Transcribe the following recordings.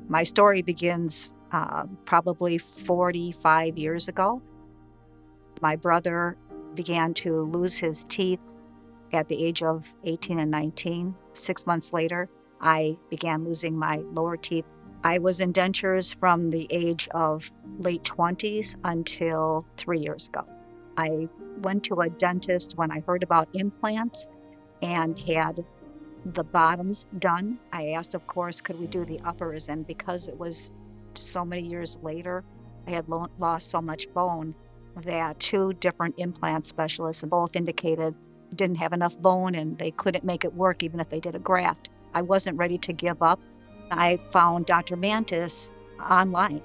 My story begins probably 45 years ago. My brother began to lose his teeth at the age of 18 and 19. 6 months later, I began losing my lower teeth. I was in dentures from the age of late 20s until 3 years ago. I went to a dentist when I heard about implants and had the bottoms done. I asked, of course, could we do the uppers? And because it was so many years later, I had lost so much bone that 2 different implant specialists both indicated didn't have enough bone and they couldn't make it work even if they did a graft. I wasn't ready to give up. I found Dr. Mantis online.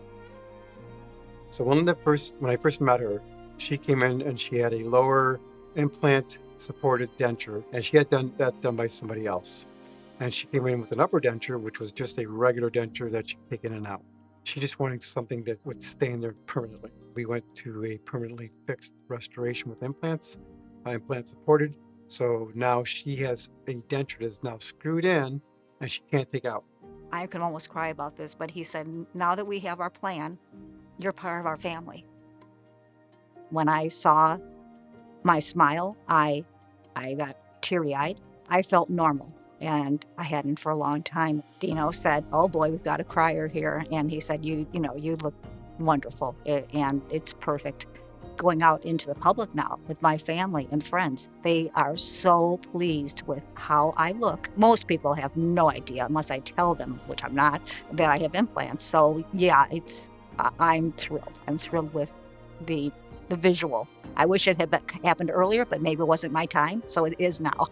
So when I first met her, she came in and she had a lower implant supported denture, and she had that done by somebody else. And she came in with an upper denture, which was just a regular denture that she could take in and out. She just wanted something that would stay in there permanently. We went to a permanently fixed restoration with implants, implant supported. So now she has a denture that's now screwed in and she can't take out. I can almost cry about this, but he said, now that we have our plan, you're part of our family. When I saw my smile, I got teary-eyed. I felt normal, and I hadn't for a long time. Dino said, oh boy, we've got a crier here. And he said, you look wonderful, and it's perfect. Going out into the public now with my family and friends, they are so pleased with how I look. Most people have no idea, unless I tell them, which I'm not, that I have implants. So yeah, I'm thrilled. I'm thrilled with the visual. I wish it had happened earlier, but maybe it wasn't my time, so it is now.